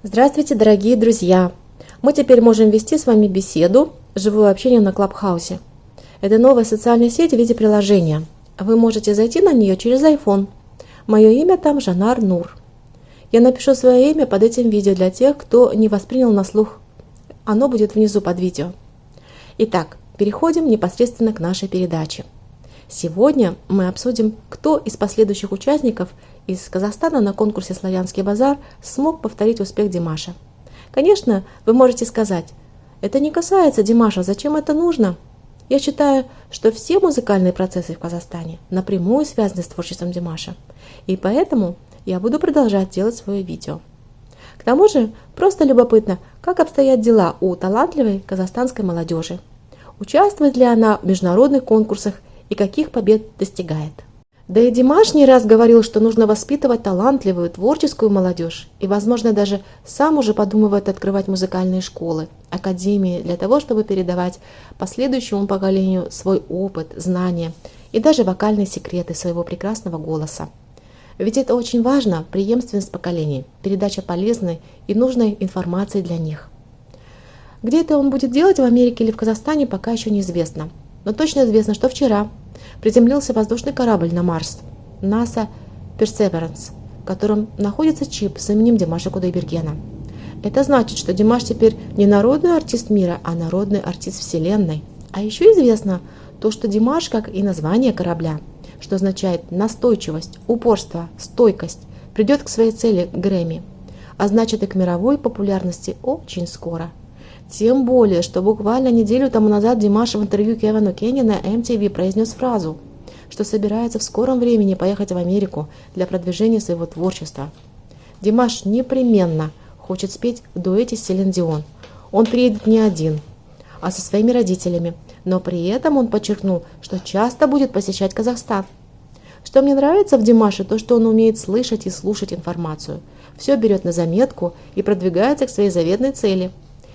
Здравствуйте, дорогие друзья! Мы теперь можем вести с вами беседу, живое общение на Клабхаусе. Это новая социальная сеть в виде приложения. Вы можете зайти на нее через iPhone. Мое имя там Жанар Нур. Я напишу свое имя под этим видео для тех, кто не воспринял на слух. Оно будет внизу под видео. Итак, переходим непосредственно к нашей передаче. Сегодня мы обсудим, кто из последующих участников из Казахстана на конкурсе «Славянский базар» смог повторить успех Димаша. Конечно, вы можете сказать, это не касается Димаша, зачем это нужно? Я считаю, что все музыкальные процессы в Казахстане напрямую связаны с творчеством Димаша, и поэтому я буду продолжать делать свое видео. К тому же, просто любопытно, как обстоят дела у талантливой казахстанской молодежи. Участвует ли она в международных конкурсах и каких побед достигает. Да и Димаш не раз говорил, что нужно воспитывать талантливую, творческую молодежь, и, возможно, даже сам уже подумывает открывать музыкальные школы, академии для того, чтобы передавать последующему поколению свой опыт, знания и даже вокальные секреты своего прекрасного голоса. Ведь это очень важно, преемственность поколений, передача полезной и нужной информации для них. Где это он будет делать, в Америке или в Казахстане, пока еще неизвестно. Но точно известно, что вчера приземлился воздушный корабль на Марс NASA Perseverance, в котором находится чип с именем Димаша Кудайбергена. Это значит, что Димаш теперь не народный артист мира, а народный артист Вселенной. А еще известно то, что Димаш, как и название корабля, что означает настойчивость, упорство, стойкость, придет к своей цели Грэмми, а значит и к мировой популярности очень скоро. Тем более, что буквально неделю тому назад Димаш в интервью Кевину Кенни на MTV произнес фразу, что собирается в скором времени поехать в Америку для продвижения своего творчества. Димаш непременно хочет спеть в дуэте с Селин Дион. Он приедет не один, а со своими родителями, но при этом он подчеркнул, что часто будет посещать Казахстан. Что мне нравится в Димаше, то, что он умеет слышать и слушать информацию. Все берет на заметку и продвигается к своей заветной цели.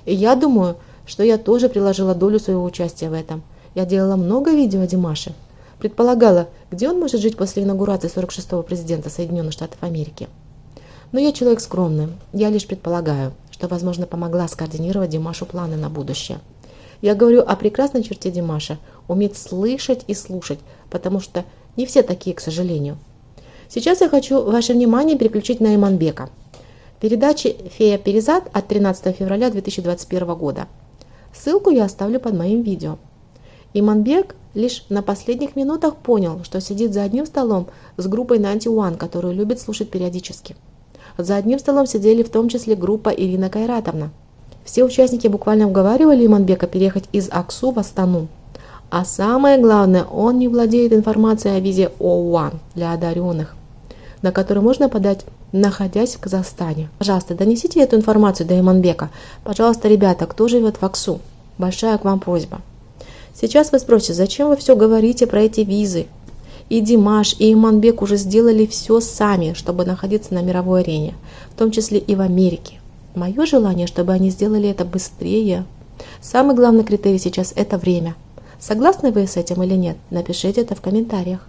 И я думаю, что я тоже приложила долю своего участия в этом. Я делала много видео о Димаше. Предполагала, где он может жить после инаугурации 46-го президента Соединенных Штатов Америки. Но я человек скромный. Я лишь предполагаю, что, возможно, помогла скоординировать Димашу планы на будущее. Я говорю о прекрасной черте Димаша – уметь слышать и слушать, потому что не все такие, к сожалению. Сейчас я хочу ваше внимание переключить на Иманбека. Передачи «Фея Перизат» от 13 февраля 2021 года. Ссылку я оставлю под моим видео. Иманбек лишь на последних минутах понял, что сидит за одним столом с группой Ninety One, которую любит слушать периодически. За одним столом сидели в том числе группа Ирина Кайратовна. Все участники буквально уговаривали Иманбека переехать из Аксу в Астану. А самое главное, он не владеет информацией о визе О1 для одаренных, на которую можно подать, находясь в Казахстане. Пожалуйста, донесите эту информацию до Иманбека. Пожалуйста, ребята, кто живет в Аксу? Большая к вам просьба. Сейчас вы спросите, зачем вы все говорите про эти визы? И Димаш, и Иманбек уже сделали все сами, чтобы находиться на мировой арене, в том числе и в Америке. Мое желание, чтобы они сделали это быстрее. Самый главный критерий сейчас – это время. Согласны вы с этим или нет? Напишите это в комментариях.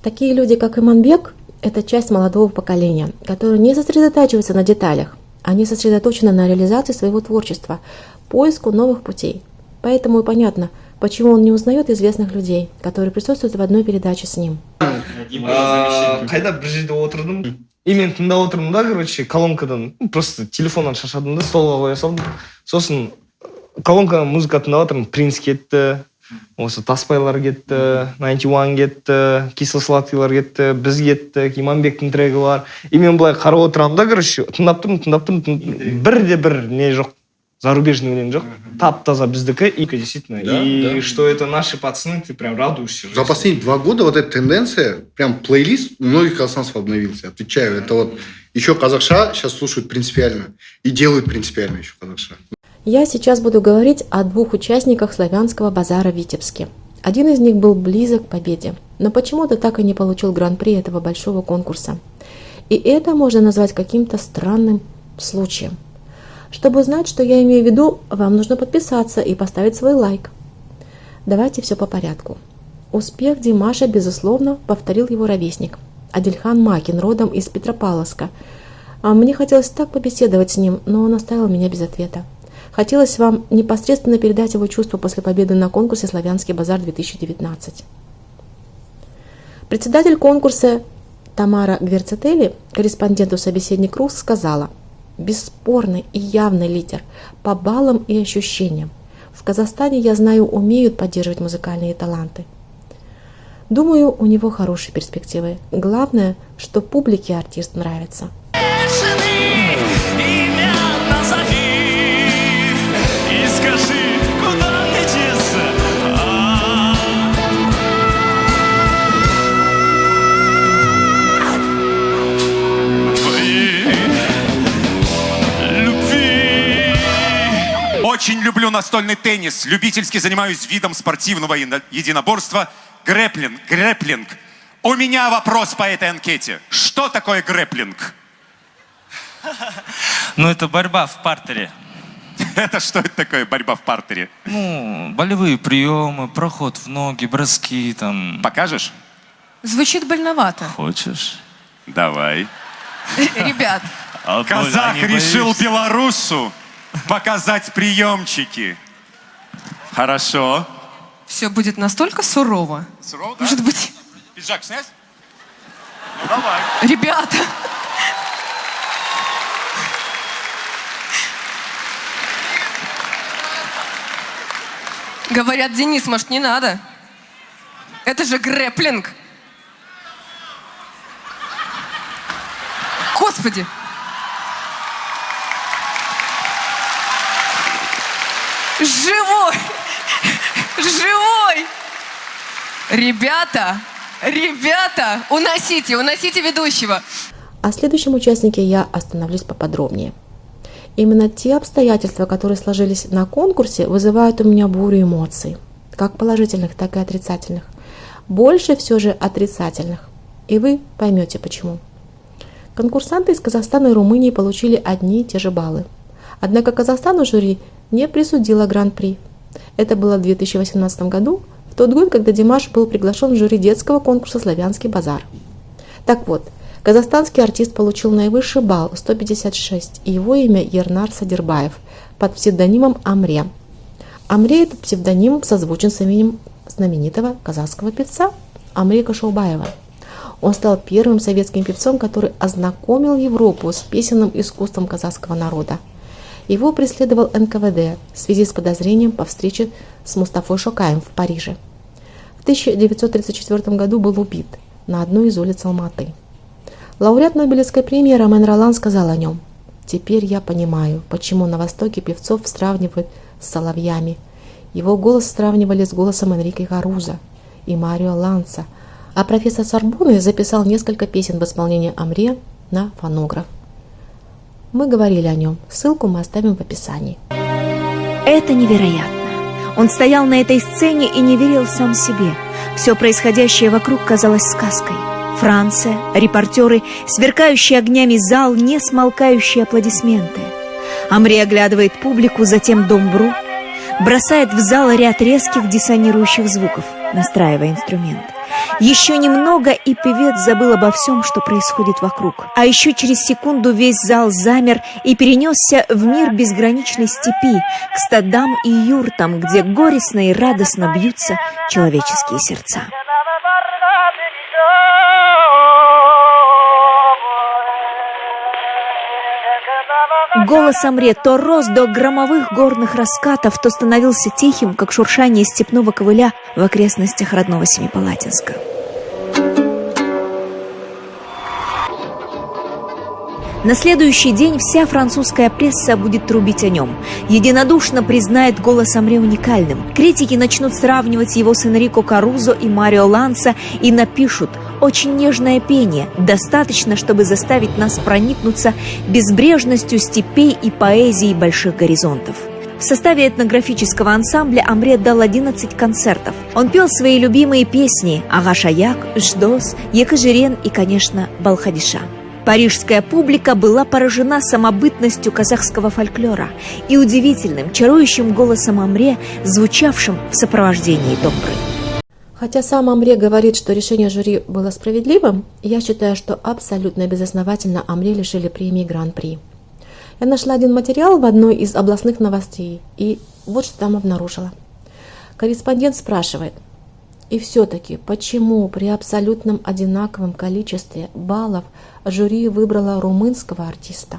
Такие люди, как Иманбек, это часть молодого поколения, которые не сосредотачиваются на деталях, они сосредоточены на реализации своего творчества, поиску новых путей. Поэтому и понятно, почему он не узнает известных людей, которые присутствуют в одной передаче с ним. Қайда бір жерде отырдым и мен тыңдап отырмын да, короче, колонкадан просто телефоннан шашадым да, столға қоя салдым. Сосын колонкадан музыка тыңдап отырмын, Принц кетті, Осы Таспайлар кетті, 91 кетті, Кисло-сладкийлар кетті, біз кеттік, Иманбектің трегі бар. И мен былай қарап отырамын да, короче, тыңдап тұрмын. Бір не жоқ. Зарубежный өлең жоқ. Тап-таза біздікі. И действительно. И что это наши пацаны, ты прям радуешься. За последние 2 года вот эта тенденция, прям плейлист у многих казахстанцев обновился. Отвечаю, это вот еще казахша сейчас слушают принципиально. И делают принципиально еще казахша. Я сейчас буду говорить о 2 участниках славянского базара в Витебске. Один из них был близок к победе, но почему-то так и не получил гран-при этого большого конкурса. И это можно назвать каким-то странным случаем. Чтобы узнать, что я имею в виду, вам нужно подписаться и поставить свой лайк. Давайте все по порядку. Успех Димаша, безусловно, повторил его ровесник Адильхан Макин, родом из Петропавловска. Мне хотелось так побеседовать с ним, но он оставил меня без ответа. Хотелось вам непосредственно передать его чувства после победы на конкурсе «Славянский базар-2019». Председатель конкурса Тамара Гверцетели, корреспонденту «Собеседник РУ», сказала: «Бесспорный и явный лидер по баллам и ощущениям. В Казахстане, я знаю, умеют поддерживать музыкальные таланты. Думаю, у него хорошие перспективы. Главное, что публике артист нравится». Очень люблю настольный теннис. Любительски занимаюсь видом спортивного единоборства грэпплинг. У меня вопрос по этой анкете. Что такое грэпплинг? Ну, это борьба в партере. Это что это такое, борьба в партере? Ну, болевые приемы, проход в ноги, броски там. Покажешь? Звучит больновато. Хочешь? Давай. Ребят, Казах решил белорусу показать приемчики. Хорошо. все будет настолько сурово. Сурово, да? Может быть... Пиджак снять? Ну, давай. Ребята! Говорят, Денис, может, не надо? Это же грэпплинг. Господи! Живой! Живой! Ребята! Ребята! Уносите ведущего! О следующем участнике я остановлюсь поподробнее. Именно те обстоятельства, которые сложились на конкурсе, вызывают у меня бурю эмоций, как положительных, так и отрицательных. Больше все же отрицательных. И вы поймете почему. Конкурсанты из Казахстана и Румынии получили одни и те же баллы. Однако Казахстану жюри не присудило гран-при. Это было в 2018 году, в тот год, когда Димаш был приглашен в жюри детского конкурса «Славянский базар». Так вот, казахстанский артист получил наивысший балл 156, и его имя Ернар Садирбаев под псевдонимом Амре. Амре – этот псевдоним созвучен с именем знаменитого казахского певца Амре Кашаубаева. Он стал первым советским певцом, который ознакомил Европу с песенным искусством казахского народа. Его преследовал НКВД в связи с подозрением по встрече с Мустафой Шокаем в Париже. В 1934 году был убит на одной из улиц Алматы. Лауреат Нобелевской премии Ромен Ролан сказал о нем: «Теперь я понимаю, почему на Востоке певцов сравнивают с соловьями. Его голос сравнивали с голосом Энрике Карузо и Марио Ланса, а профессор Сорбонны записал несколько песен в исполнении Амре на фонограф». Мы говорили о нем. Ссылку мы оставим в описании. Это невероятно. Он стоял на этой сцене и не верил сам себе. Все происходящее вокруг казалось сказкой. Франция, репортеры, сверкающий огнями зал, не смолкающие аплодисменты. Амре оглядывает публику, затем домбру, бросает в зал ряд резких диссонирующих звуков, настраивая инструмент. Еще немного, и певец забыл обо всем, что происходит вокруг. А еще через секунду весь зал замер и перенесся в мир безграничной степи, к стадам и юртам, где горестно и радостно бьются человеческие сердца. Голос Амре то рос до громовых горных раскатов, то становился тихим, как шуршание степного ковыля в окрестностях родного Семипалатинска. На следующий день вся французская пресса будет трубить о нем. Единодушно признает голос Амре уникальным. Критики начнут сравнивать его с Энрико Карузо и Марио Ланса и напишут: «Очень нежное пение, достаточно, чтобы заставить нас проникнуться безбрежностью степей и поэзией больших горизонтов». В составе этнографического ансамбля Амре дал 11 концертов. Он пел свои любимые песни «Ага-Шаяк», «Ждос», «Екатерин» и, конечно, «Балхадиша». Парижская публика была поражена самобытностью казахского фольклора и удивительным, чарующим голосом Амре, звучавшим в сопровождении домбры. Хотя сам Амре говорит, что решение жюри было справедливым, я считаю, что абсолютно безосновательно Амре лишили премии Гран-при. Я нашла один материал в одной из областных новостей, и вот что там обнаружила. Корреспондент спрашивает: и все-таки, почему при абсолютном одинаковом количестве баллов жюри выбрало румынского артиста?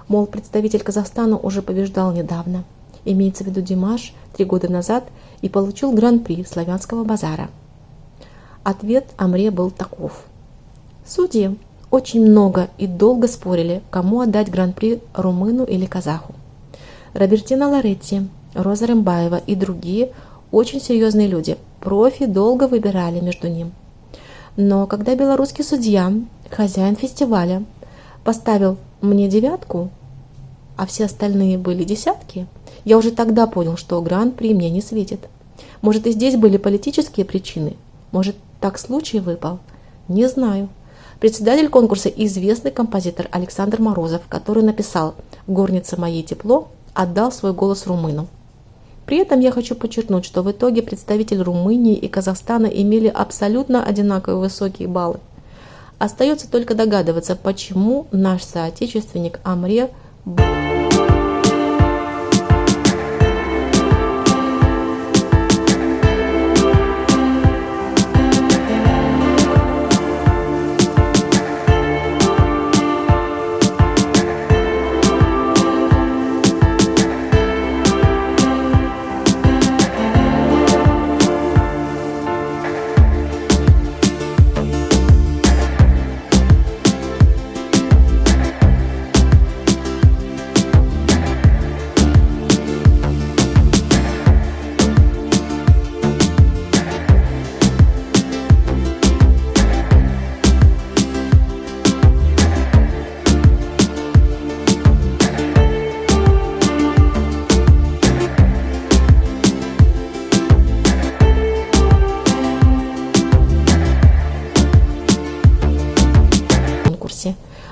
Мол, представитель Казахстана уже побеждал недавно, имеется в виду Димаш, 3 года назад, и получил гран-при славянского базара. Ответ Амре был таков. Судьи очень много и долго спорили, кому отдать гран-при, румыну или казаху. Робертино Лоретти, Роза Рымбаева и другие очень серьезные люди, профи, долго выбирали между ним. Но когда белорусский судья, хозяин фестиваля, поставил мне 9, а все остальные были 10, я уже тогда понял, что гран-при мне не светит. Может, и здесь были политические причины? Может, так случай выпал? Не знаю. Председатель конкурса – известный композитор Александр Морозов, который написал «В горнице моей тепло», отдал свой голос румыну. При этом я хочу подчеркнуть, что в итоге представители Румынии и Казахстана имели абсолютно одинаковые высокие баллы. Остается только догадываться, почему наш соотечественник Амре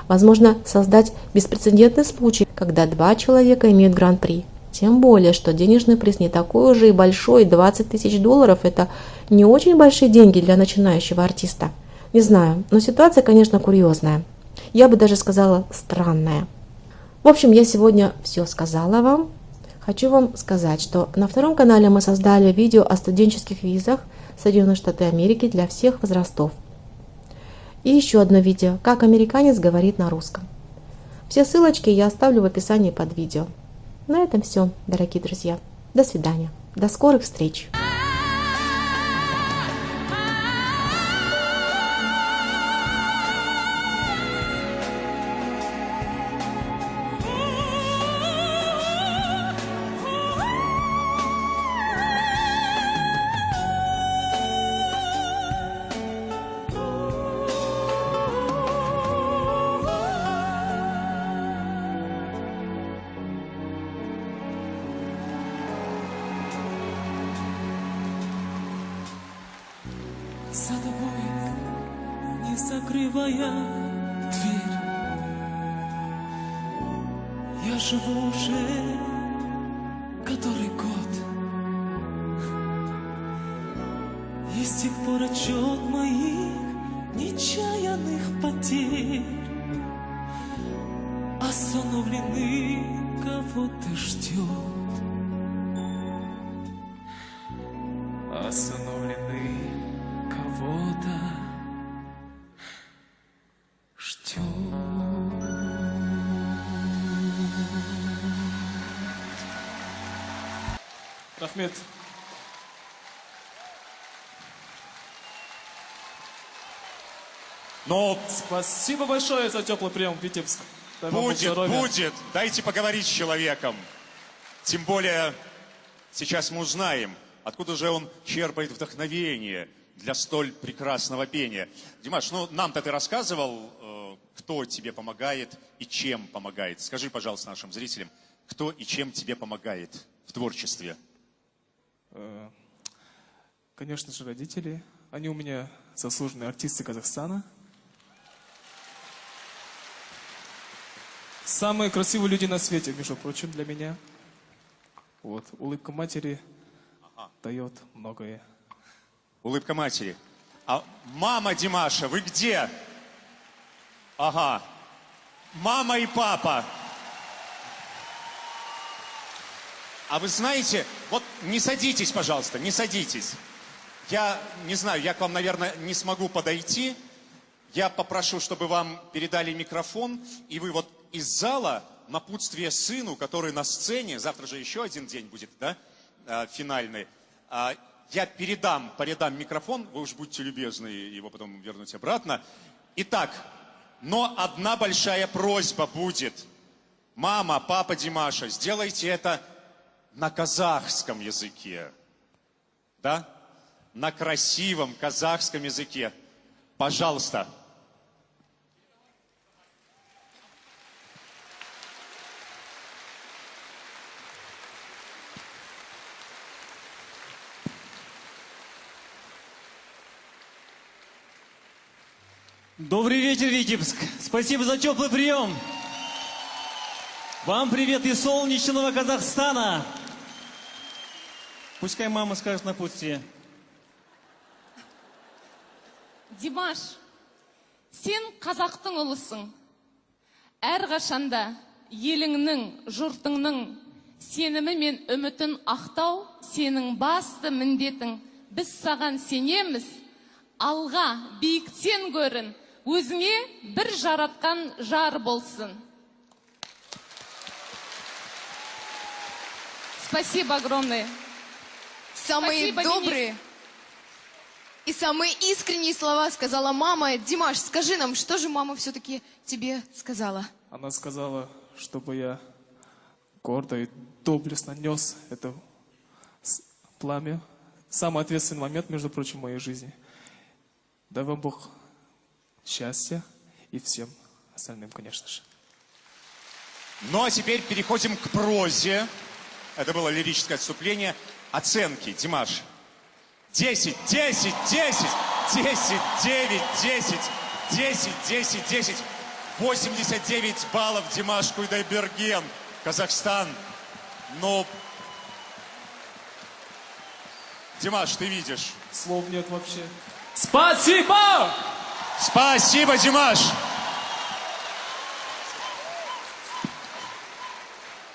возможно создать беспрецедентный случай, когда 2 человека имеют гран-при. Тем более, что денежный приз не такой уже и большой, $20 000 – это не очень большие деньги для начинающего артиста. Не знаю, но ситуация, конечно, курьезная. Я бы даже сказала, странная. В общем, я сегодня все сказала вам. Хочу вам сказать, что на 2 канале мы создали видео о студенческих визах в Соединенные Штаты Америки для всех возрастов. И еще одно видео, как американец говорит на русском. Все ссылочки я оставлю в описании под видео. На этом все, дорогие друзья. До свидания. До скорых встреч. За тобой, не закрывая дверь, я живу уже который год, и с тех пор отчет моих нечаянных потерь остановлены, кого-то ждет, остановлены. Кого-то ждет. Рахмет. Но Спасибо большое за теплый прием в Витебск. Дай вам Бог будет, здоровья. будет. Дайте поговорить с человеком. Тем более, сейчас мы узнаем, откуда же он черпает вдохновение для столь прекрасного пения. Димаш, ну нам-то ты рассказывал, кто тебе помогает и чем помогает. Скажи, пожалуйста, нашим зрителям, кто и чем тебе помогает в творчестве? Конечно же, родители. Они у меня заслуженные артисты Казахстана. Самые красивые люди на свете, между прочим, для меня. Вот, улыбка матери дает многое. Улыбка матери. А мама Димаша, вы где? Ага. Мама и папа. А вы знаете, вот не садитесь, пожалуйста, не садитесь. Я не знаю, я к вам, наверное, не смогу подойти. Я попрошу, чтобы вам передали микрофон, и вы вот из зала напутствие сыну, который на сцене, завтра же еще один день будет, да, финальный, я передам микрофон, вы уж будьте любезны его потом вернуть обратно. Итак, но одна большая просьба будет. Мама, папа Димаша, сделайте это на казахском языке, да? На красивом казахском языке. Пожалуйста. Добрый вечер, Витебск. Спасибо за теплый прием. Вам привет из солнечного Казахстана. Пускай мама скажет напутствие. Димаш, сен қазақтың ұлысың. Әрқашанда еліңнің, жұртыңның сенімі мен үмітін ақтау сенің басты міндетің. Біз саған сенеміз, алға биіктен көрін, өзіңе бір жаратқан жар болсын. Спасибо огромное. Самые Спасибо, добрые и самые искренние слова сказала мама. Димаш, скажи нам, что же мама все-таки тебе сказала? Она сказала, чтобы я гордо и доблестно нес это пламя. Самый ответственный момент, между прочим, в моей жизни. Дай вам Бог счастья и всем остальным, конечно же. Ну а теперь переходим к прозе. Это было лирическое отступление. Оценки, Димаш. 10, 10, 10, 10, 9, 10, 10, 10, 10. 89 баллов Димаш Куйдайберген, Казахстан. Но, Димаш, ты видишь. Слов нет вообще. Спасибо! Спасибо, Димаш!